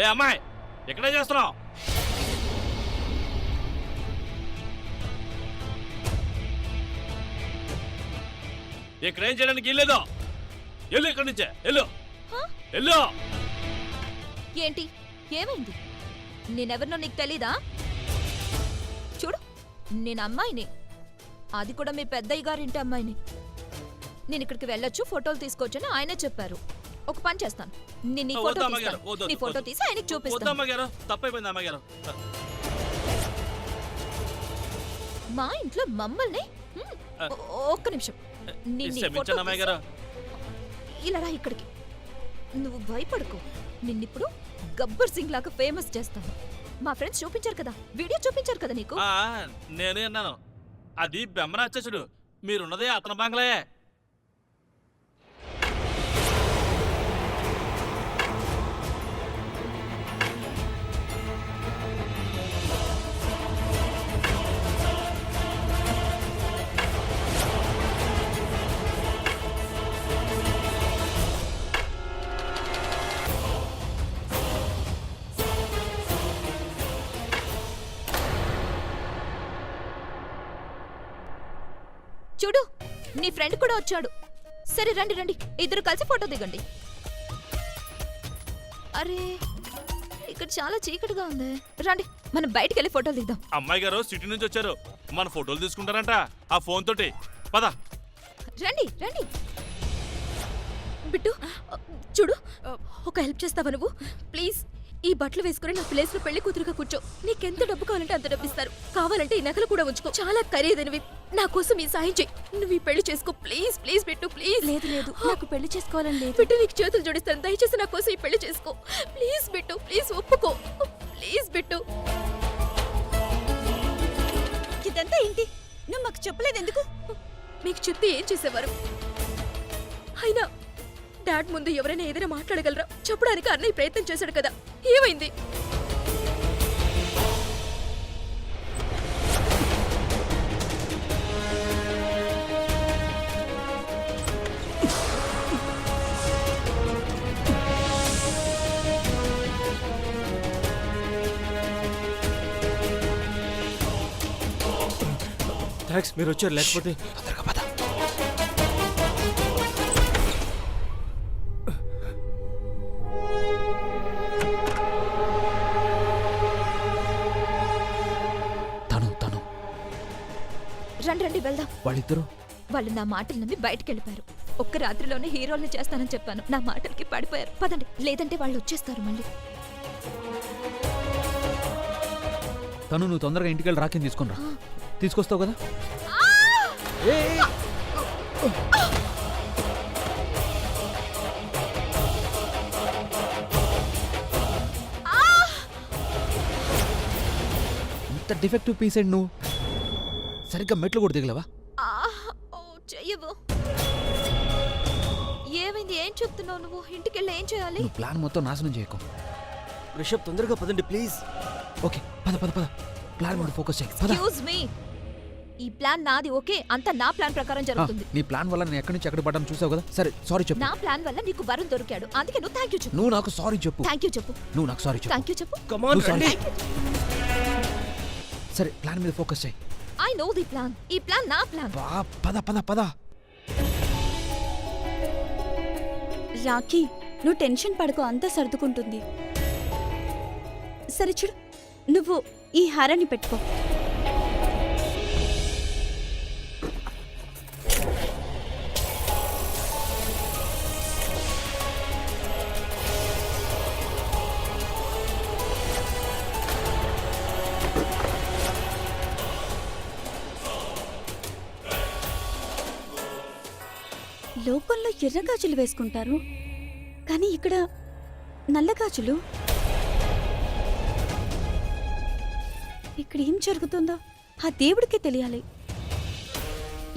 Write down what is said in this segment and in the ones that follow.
ఏ అమ్మాయి ఎక్కడే చేస్తున్నావు? ఇక్కడేం చేయడానికి వెళ్ళేదో వెళ్ళు, ఇక్కడి నుంచే వెళ్ళు వెళ్ళు. ఏంటి ఏమైంది? నేనెవరినో నీకు తెలీదా? చూడు, నేను అమ్మాయిని, అది కూడా మీ పెద్దయ్య గారింటి అమ్మాయిని. నేను ఇక్కడికి వెళ్ళొచ్చు, ఫోటోలు తీసుకోవచ్చని ఆయనే చెప్పారు. ఒక పని చేస్తాను, నీ ఫోటో తీసి ఆయనకి చూపిస్తాను. తప్పైపోయింది అమ్మగారు. మా ఇంట్లో మమ్మల్ని ఒక్క నిమిషం ఇలా రా ఇక్కడికి. నువ్వు భయపడకు, నిన్నిప్పుడు గబ్బర్ సింగ్ లాగా ఫేమస్ చేస్తాను. మా ఫ్రెండ్స్ చూపించారు కదా, వీడియో చూపించారు కదా నీకు. నేనే అన్నాను, అది బెమ్మరాచసుడు, మీరున్నదే అతని బంగ్లాయే. చూడు, నీ ఫ్రెండ్ కూడా వచ్చాడు. సరే రండి రండి, ఇద్దరు కలిసి ఫోటో దిగండి. అరే ఇక్కడ చాలా చీకటిగా ఉంది, రండి మనం బయటికి వెళ్ళి ఫోటోలు దిద్దాం. అమ్మాయి గారు సిటీ నుంచి వచ్చారు, మన ఫోటోలు తీసుకుంటారంట ఆ ఫోన్ తోటి. పద రండి రండి. బిట్టు చూడు, ఒక హెల్ప్ చేస్తావా నువ్వు? ప్లీజ్, ఈ బట్టలు వేసుకుని నా ప్లేస్ లో పెళ్లి కూతురుగా కూర్చో. నీకెంత డబ్బు కావాలంటే అంత డబ్బు ఇస్తారు. కావాలంటే ఈ నగలు కూడా ఉంచుకో, చాలా ఖరీదైనవి. నా కోసం ఈ సాయం చెయ్యి. నువ్వు ఈ పెళ్లి చేసుకో ప్లీజ్. Please bit please. లేదు లేదు, నాకు పెళ్లి చేసుకోవాలని లేదు. బిట్టు నీకు చేతులు జోడిస్తాను, దయచేసి నా కోసం ఈ పెళ్లి చేసుకో ప్లీజ్. బిట్టు ప్లీజ్ ఒప్పుకో ప్లీజ్. బిట్టు ఇదంతా ఏంటి? నువ్వు మాకు చెప్పలేదు ఎందుకు? మీకు చెప్తే ఏం చేసేవారు? అయినా డాడ్ ముందు ఎవరైనా ఏదైనా మాట్లాడగలరా? చెప్పడానికి అన్నయ్య ప్రయత్నం చేశాడు కదా, ఏమైంది? థాంక్స్, మీరు వచ్చారు, లేకపోతే. తొందరగా పద. రండి రండి వెళ్దాం. వాళ్ళిద్దరు వాళ్ళు నా మాటలు నమ్మి బయటకు వెళ్ళిపోయారు. ఒక్క రాత్రిలోనే హీరోల్ని చేస్తానని చెప్పాను, నా మాటలకి పడిపోయారు. పదండి, లేదంటే వాళ్ళు వచ్చేస్తారు మళ్ళీ. తను నువ్వు తొందరగా ఇంటికి వెళ్ళి రాకిని తీసుకుని రా. తీసుకొస్తావు కదా? ఇంత డిఫెక్టివ్ పీస్ అండి నువ్వు. సరిగ్గా మెట్లు కూడా దిగలవా? చెయ్యవు. ఏమైంది? ఏం చెప్తున్నావు నువ్వు? ఇంటికెళ్ళి ఏం చేయాలి? నువ్వు ప్లాన్ మొత్తం నాశనం చేయకు. రిషబ్ తొందరగా పదండి ప్లీజ్. ఓకే పద పద పద, ప్లాన్ మీద ఫోకస్ చేయి. ఎక్స్క్యూజ్ మీ, ఈ ప్లాన్ నాది. ఓకే, అంతా నా ప్లాన్ ప్రకారం జరుగుతుంది. నీ ప్లాన్ వల్ల నేను ఎక్కడి నుంచి ఎక్కడ పడ్డాను చూసావు కదా. సరే సారీ చెప్పు. నా ప్లాన్ వల్ల నీకు వరుణ్ దొరికాడు, అందుకే నువ్వు థాంక్యూ చెప్పు. నువ్వు నాకు సారీ చెప్పు. థాంక్యూ చెప్పు. నువ్వు నాకు సారీ చెప్పు. థాంక్యూ చెప్పు. కమ్ ఆన్ రండి. సరే ప్లాన్ మీద ఫోకస్ చేయి. I know the plan. ఈ ప్లాన్ నా ప్లాన్. పద పద పద. రాఖీ, నువ్వు టెన్షన్ పడకు, అంతా సర్దుకుంటుంది. సరే చూడు, నువ్వు ఈ హారాన్ని పెట్టుకో. లోకంలో ఎర్ర గాజులు వేసుకుంటారు, కానీ ఇక్కడ నల్ల గాజులు. ఇక్కడ ఏం జరుగుతుందో ఆ దేవుడికే తెలియాలి.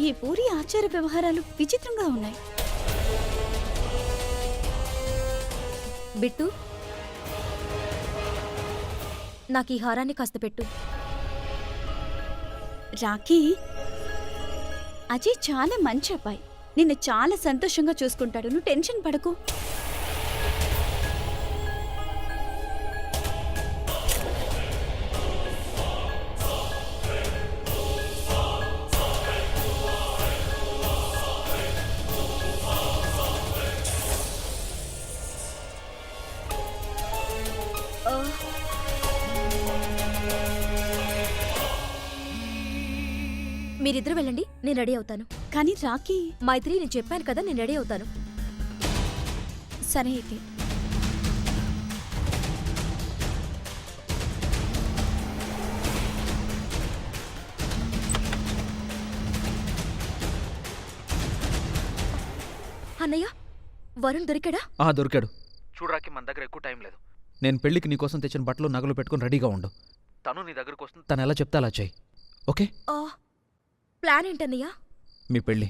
ఈ పూరి ఆచార వ్యవహారాలు విచిత్రంగా ఉన్నాయి. బిట్టు, నాకు ఈ హారాన్ని కాస్త పెట్టు. రాఖీ, అజయ్ చాలా మంచి అబ్బాయి, నిన్ను చాలా సంతోషంగా చూసుకుంటాడు. నువ్వు టెన్షన్ పడకు. మీరిద్దరు వెళ్ళండి, నేను రెడీ అవుతాను. కానీ రాఖీ. మైత్రి, నేను చెప్పాను కదా నేను రెడీ అవుతాను. సరే అయితే. అన్నయ్య, వరుణ్ దొరికాడా? దొరికాడు. చూడరాకి, మన దగ్గర ఎక్కువ టైం లేదు. నేను పెళ్లికి నీకోసం తెచ్చిన బట్టలు నగలు పెట్టుకుని రెడీగా ఉండు. తను నీ దగ్గరకు వస్తుంది, తను ఎలా చెప్తే అలా చెయ్యి. ఓకే? ప్లాన్ ఏంటన్నయ్యా? మీ పెళ్ళి.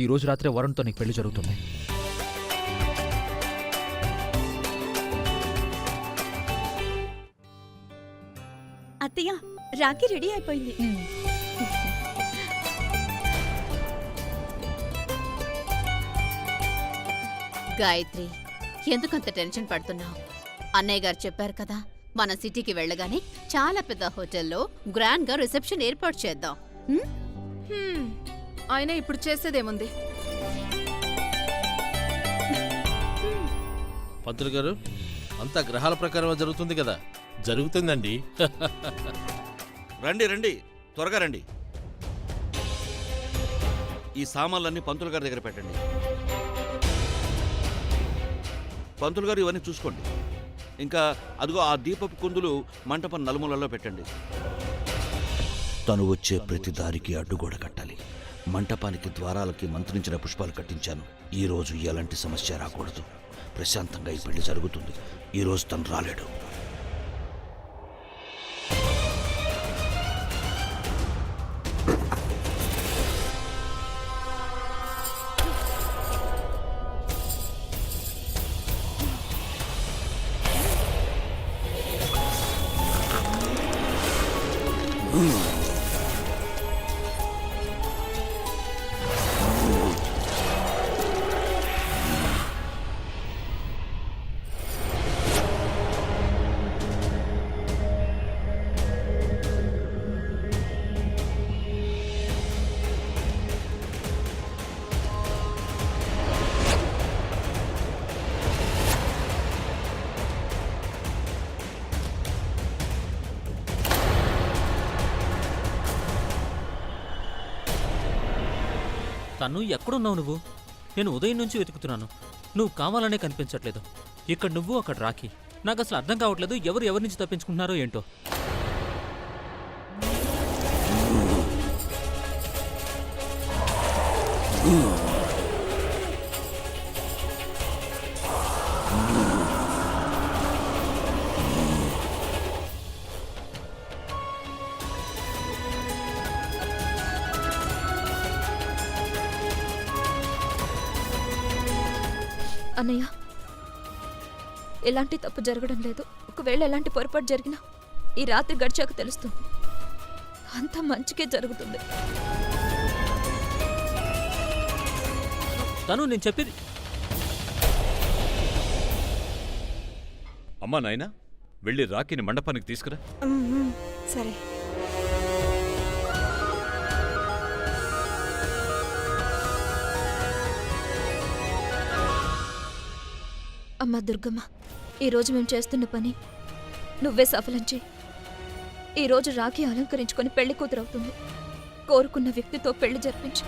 ఈరోజు రాత్రే వరుణ్తో నీకు పెళ్లి జరుగుతుంది. అత్తయ్య, రాఖీ రెడీ అయిపోయింది. గాయత్రి, ఎందుకంత టెన్షన్ పడుతున్నావు? అన్నయ్య గారు చెప్పారు కదా, మన సిటీకి వెళ్ళగానే చాలా పెద్ద హోటల్లో గ్రాండ్ గా రిసెప్షన్ ఏర్పాటు చేద్దాం. ఆయన ఇప్పుడు చేసేదేముంది? పంతులు గారు, అంతా గ్రహాల ప్రకారం జరుగుతుంది కదా? జరుగుతుందండి. రండి రండి, త్వరగా రండి. ఈ సామాన్లన్నీ పంతులు గారి దగ్గర పెట్టండి. పంతులు గారు ఇవన్నీ చూసుకోండి. ఇంకా అదిగో ఆ దీపపు కుందులు మంటపం నలుమూలలో పెట్టండి. తను వచ్చే ప్రతి దారికి అడ్డుగోడ కట్టాలి. మంటపానికి ద్వారాలకి మంత్రించిన పుష్పాలు కట్టించాను. ఈరోజు ఎలాంటి సమస్య రాకూడదు. ప్రశాంతంగా ఈ పెళ్లి జరుగుతుంది. ఈరోజు తను రాలేడు. తను ఎక్కడున్నావు నువ్వు? నేను ఉదయం నుంచి వెతుకుతున్నాను. నువ్వు కావాలనే కనిపించట్లేదు. ఇక్కడ నువ్వు, అక్కడ రాఖీ. నాకు అసలు అర్థం కావట్లేదు, ఎవరు ఎవరి నుంచి తప్పించుకుంటున్నారో ఏంటో. అన్నయ్య, ఎలాంటి తప్పు జరగడం లేదు. ఒకవేళ ఎలాంటి పొరపాటు జరిగినా ఈ రాత్రి గడిచాక తెలుస్తుంది. అంత మంచికే జరుగుతుంది. తను నేను చెప్పేది. అమ్మా నాయనా, వెళ్ళి రాఖీని మండపానికి తీసుకురా. సరే. అమ్మా దుర్గమ్మ, ఈరోజు మేము చేస్తున్న పని నువ్వే సఫలం చేయి. ఈరోజు రాఖీ అలంకరించుకొని పెళ్లి కూతురవుతుంది. కోరుకున్న వ్యక్తితో పెళ్లి జరిపించు.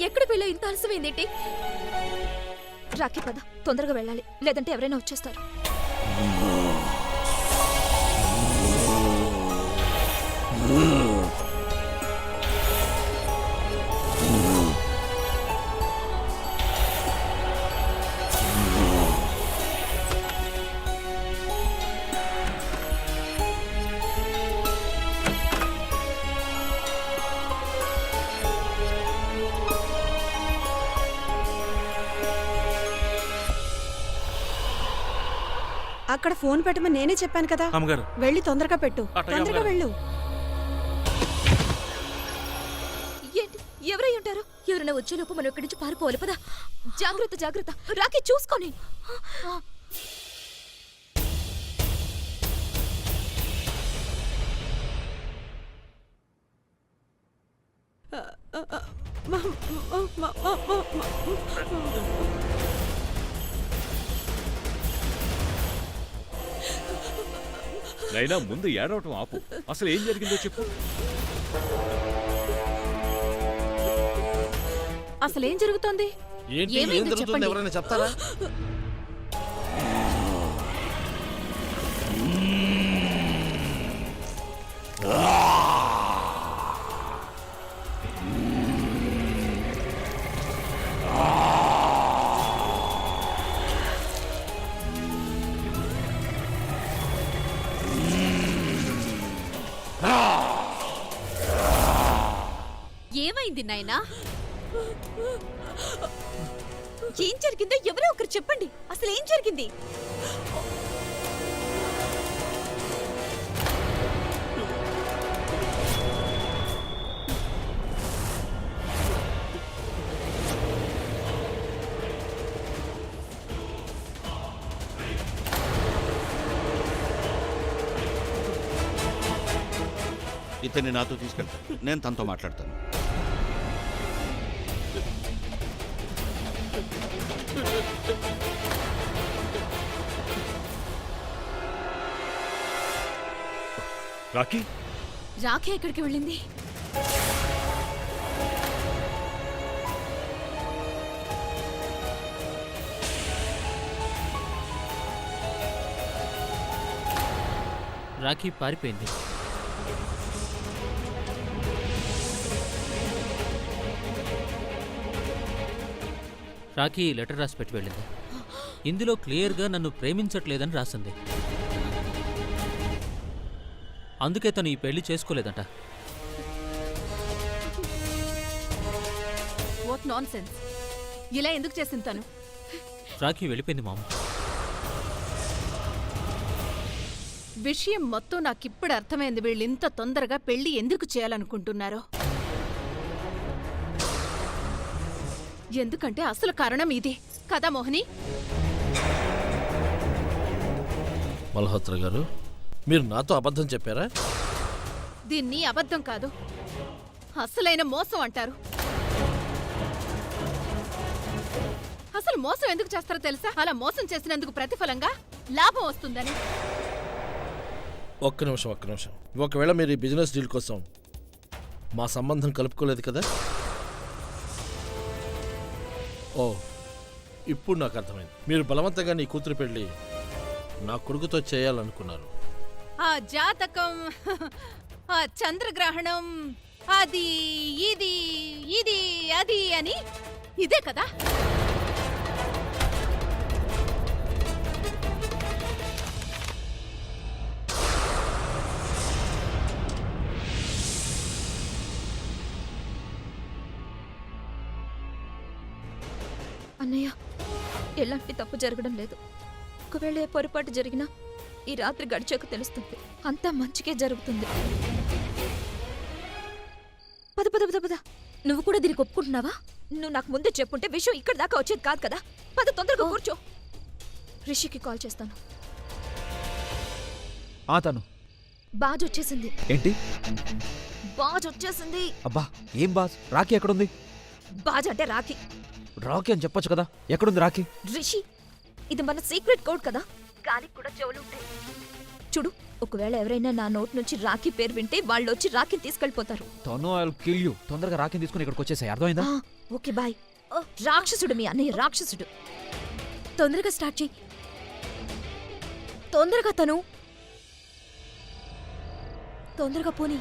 ఎక్కడికి వెళ్ళా? ఇంత ఆలస్యమైందేంటి? రాఖీ పద, తొందరగా వెళ్ళాలి, లేదంటే ఎవరైనా వచ్చేస్తారు. అక్కడ ఫోన్ పెట్టమని నేనే చెప్పాను కదా. అమ్మగారు వెళ్ళి తొందరగా పెట్టు. అట్టగే తొందరగా అమ్మగారు. వెళ్ళు. ఏంటి ఎవరై ఉంటారు? ఎవరైనా వచ్చేలోపు మనం ఇక్కడి నుంచి పారిపోవాలి పదా. జాగ్రత్త జాగ్రత్త, రాకి చూసుకొని. నైనా ముందు ఏడవటం ఆపు. అసలు ఏం జరిగిందో చెప్పు. అసలేం జరుగుతోంది? ఏంటి, ఏం ఏమైందో జరుగుతుంది? చెప్పండి. ఎవరైనా చెప్తారా? ఏమైంది నాయనా? ఏం జరిగిందో ఎవరో ఒకరు చెప్పండి. అసలు ఏం జరిగింది? ఇతన్ని నాతో తీసుకెళ్తాను. నేను తనతో మాట్లాడతాను. రాకీ, రాఖీ ఎక్కడికి వెళ్ళింది? రాఖీ పారిపోయింది. రాఖీ లెటర్ రాసి పెట్టి వెళ్ళింది. ఇందులో క్లియర్గా నన్ను ప్రేమించట్లేదని రాసింది. అందుకే తను ఈ పెళ్లి చేసుకోలేదంట. What non sense! ఇలా ఎందుకు చేసింది తను? రాఖీ వెళ్ళిపోయింది మామ. విషయం మొత్తం నాకిప్పుడు అర్థమైంది. వీళ్ళు ఇంత తొందరగా పెళ్లి ఎందుకు చేయాలనుకుంటున్నారో. ఎందుకంటే అసలు కారణం ఇదే కదా మోహిని? మల్హోత్రా గారు, మీరు నాతో అబద్ధం చెప్పారా? దీన్ని అబద్ధం కాదు, అసలైన మోసం అంటారు. అసలు మోసం ఎందుకు చేస్తారో తెలుసా? అలా మోసం చేసినందుకు ప్రతిఫలంగా లాభం వస్తుందని. ఒక్క నిమిషం. ఒకవేళ మీరు ఈ బిజినెస్ డీల్ కోసం మా సంబంధం కలుపుకోలేదు కదా? ఓ, ఇప్పుడు నాకు అర్థమైంది. మీరు బలవంతంగా నీ కూతురు పెళ్లి నా కొడుకుతో చేయాలనుకున్నారు. ఆ జాతకం, ఆ చంద్రగ్రహణం, అది ఇది ఇది అది అని ఇదే కదా? అన్నయ్య, ఎలాంటి తప్పు జరగడం లేదు. ఒకవేళ ఏ పొరపాటు జరిగినా ఈ రాత్రి గడిచాక తెలుస్తుంది. అంతా మంచికే జరుగుతుంది. పద పద పద పద. నువ్వు కూడా దీనికి ఒప్పుకుంటున్నావా? నువ్వు నాకు ముందే చెప్పుంటే విషయం ఇక్కడ దాకా వచ్చేది కాదు కదా. పద తొందరగా కూర్చో. రిషికి కాల్ చేస్తాను. తను బాజ్ వచ్చేసింది. ఏంటి? బాజ్ వచ్చేసింది. అబ్బా, ఏం బాస్? రాఖీ ఎక్కడుంది? బాజ్ అంటే రాఖీ. రాఖీ అని చెప్పొచ్చు కదా. ఎక్కడుంది రాఖీ? రిషి, ఇది మన సీక్రెట్ కోడ్ కదా. గాలికి కూడా చెవులు ఉంటాయి. చూడు, ఒకవేళ ఎవరైనా నా నోట్ నుంచి రాఖీ పేరు వింటే వాళ్ళు వచ్చి రాఖీని తీసుకెళ్లిపోతారు. తను ఐ విల్ కిల్ యు. తొందరగా రాఖీని తీసుకుని ఇక్కడికి వచ్చేసాయి. అర్థమైందా? Okay bye. రాక్షసుడు మీ అన్నయ్య, రాక్షసుడు. తొందరగా స్టార్ట్ చెయ్యి. తొందరగా తను. తొందరగా పోనీ.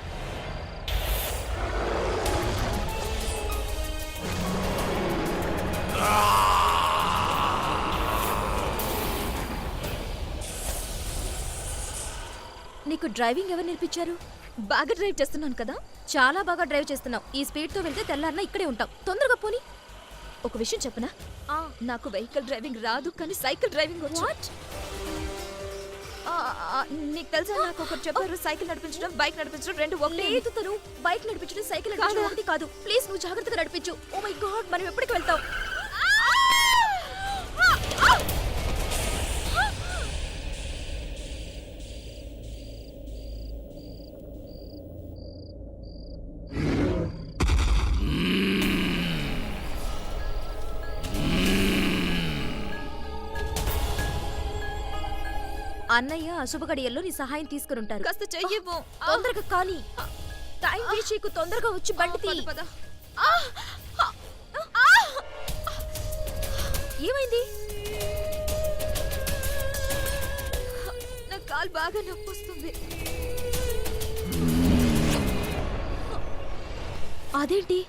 నీకు డ్రైవింగ్ ఎవరు నేర్పించారు? బాగా డ్రైవ్ చేస్తున్నాను కదా. చాలా బాగా డ్రైవ్ చేస్తున్నావు. ఈ స్పీడ్తో వెళ్తే తెల్లారినా ఇక్కడే ఉంటావు. తొందరగా పోనీ. ఒక విషయం చెప్పనా? నాకు వెహికల్ డ్రైవింగ్ రాదు, కానీ సైకిల్ డ్రైవింగ్ వచ్చు. ఆ, ఆ, నీకు తెలుసా నాకు ఒకరు చెప్పారు సైకిల్ నడిపించడం బైక్ నడిపించడం రెండు ఒకటే లేదు తను బైక్ నడిపించడం సైకిల్ నడిపించడం ఒకటి కాదు. ప్లీజ్ నువ్వు జాగ్రత్తగా నడిపించు. ఓ మై గాడ్, మనం ఎప్పటికి వెళ్తాం? అన్నయ్య అశుభ గడియల్లో నీ సహాయం తీసుకుని ఉంటారు. కాస్త చెయ్యవు తొందరగా కానీ టైం వేస్ట్ చేయకు, తొందరగా వచ్చి బండి తీ. పద. ఏమైంది? నా కాలు బాగా నొప్పి వస్తుంది. అదేంటి?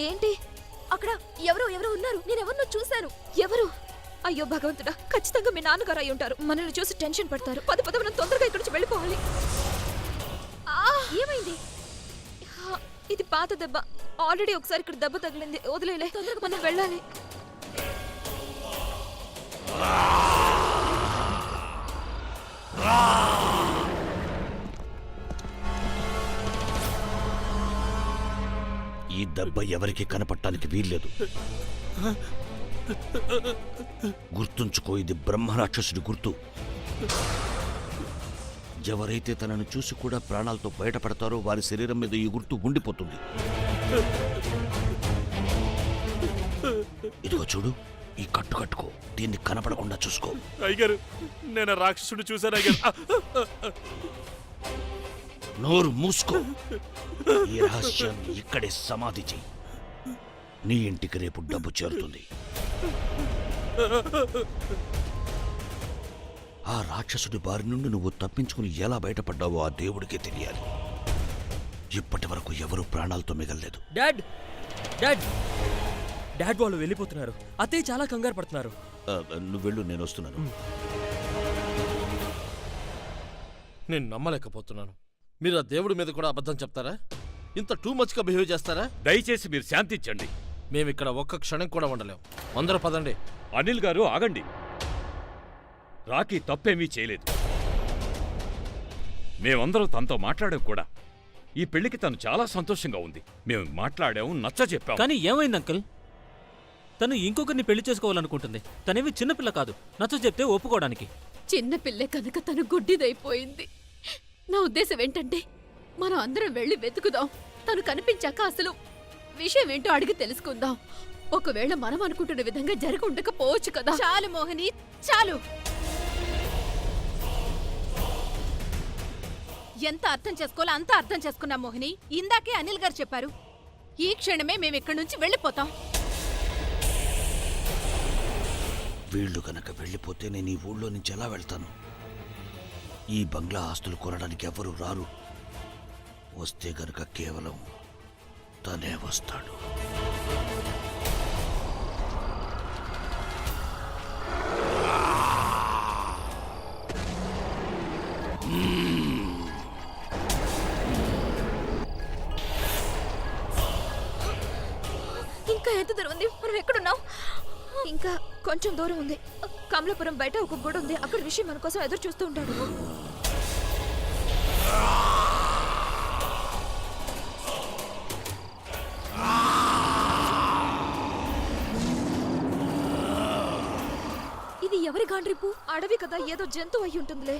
ఏంటి అక్కడ ఎవరో ఎవరో ఉన్నారు. నేను ఎవరినో చూశాను. ఎవరు? అయ్యో భగవంతుడా, ఖచ్చితంగా మీ నాన్నగారు అయి ఉంటారు. మనల్ని చూసి టెన్షన్ పడతారు. పద పద, మనం తొందరగా ఇక్కడి నుంచి వెళ్ళిపోవాలి. ఏమైంది? ఇది పాత దెబ్బ. ఆల్రెడీ ఒకసారి ఇక్కడ దెబ్బ తగిలింది. వదిలేలే, తొందరగా మనం వెళ్ళాలి. ఈ దెబ్బ ఎవరికి కనపడటానికి వీల్లేదు. గుర్తుంచుకో, ఇది బ్రహ్మరాక్షసుడి గుర్తు. ఎవరైతే తనను చూసి కూడా ప్రాణాలతో బయటపడతారో వారి శరీరం మీద ఈ గుర్తు ఉండిపోతుంది. ఇదిగో చూడు, ఈ కట్టు కట్టుకో. దీన్ని కనపడకుండా చూసుకో. అయ్యగారు, నేను ఆ రాక్షసుడు చూశాను అయ్యగారు. నోరు మూసుకో. ఈ రహస్యాన్ని ఇక్కడే సమాధి చెయ్యి. నీ ఇంటికి రేపు డబ్బు చేరుతుంది. ఆ రాక్షసుడి బారి నుండి నువ్వు తప్పించుకుని ఎలా బయటపడ్డావో ఆ దేవుడికే తెలియాలి. ఇప్పటి వరకు ఎవరూ ప్రాణాలతో మిగల్లేదు. డాడ్ డాడ్ డాడ్ వాళ్ళు వెళ్ళిపోతున్నారు. అత్తయ్య చాలా కంగారు పడుతున్నారు. నువ్వు వెళ్ళు, నేను వస్తున్నాను. నేను నమ్మలేకపోతున్నాను. మీరు ఆ దేవుడి మీద కూడా అబద్ధం చెప్తారా? ఇంత టూ మచ్గా బిహేవ్ చేస్తారా? దయచేసి మీరు శాంతించండి. మేమిక్కడ ఒక్క క్షణం కూడా ఉండలేం. అందరూ పదండి. అనిల్ గారు ఆగండి. రాకీ తప్పేమీ చేయలేదు. మేమందరం తనతో మాట్లాడాం కూడా. ఈ పెళ్లికి తను చాలా సంతోషంగా ఉంది. మేము మాట్లాడాము, నచ్చ చెప్పాం. కానీ ఏమైంది అంకుల్? తను ఇంకొకరిని పెళ్లి చేసుకోవాలనుకుంటుంది. తనేవి చిన్నపిల్ల కాదు, నచ్చ చెప్తే ఒప్పుకోవడానికి. చిన్న పిల్లే కనుక తను గుడ్డిదైపోయింది. నా ఉద్దేశం ఏంటంటే మనం అందరం వెళ్ళి వెతుకుదాం. తను కనిపించాక అసలు విషయం ఏంటో అడిగి తెలుసుకుందాం. ఒకవేళ మనం అనుకుంటున్న విధంగా జరిగి ఉండకపోవచ్చు కదా. చాలు మోహిని, చాలు. ఎంత అర్థం చేసుకోవాలో అంత అర్థం చేసుకున్నాం మోహిని. ఇందాకే అనిల్ గారు చెప్పారు, ఈ క్షణమే మేము ఇక్కడి నుంచి వెళ్ళిపోతాం. వీళ్ళు కనుక వెళ్ళిపోతే నేను ఈ ఊళ్ళో నుంచి ఎలా వెళ్తాను? ఈ బంగ్లా ఆస్తులు కొనడానికి ఎవరు రారు. వస్తే గనుక కేవలం తనే వస్తాడు. ఇంకా ఎంత దూరం ఉంది? మనం ఎక్కడున్నాం? ఇంకా కొంచెం దూరం ఉంది. కమలాపురం బయట ఒక గుడి ఉంది. అక్కడ విషయం మన కోసం ఎదురు చూస్తూ ఉంటాడు. ఇది ఎవరి గాండ్రిపు? అడవి కదా, ఏదో జంతువు అయి ఉంటుందిలే.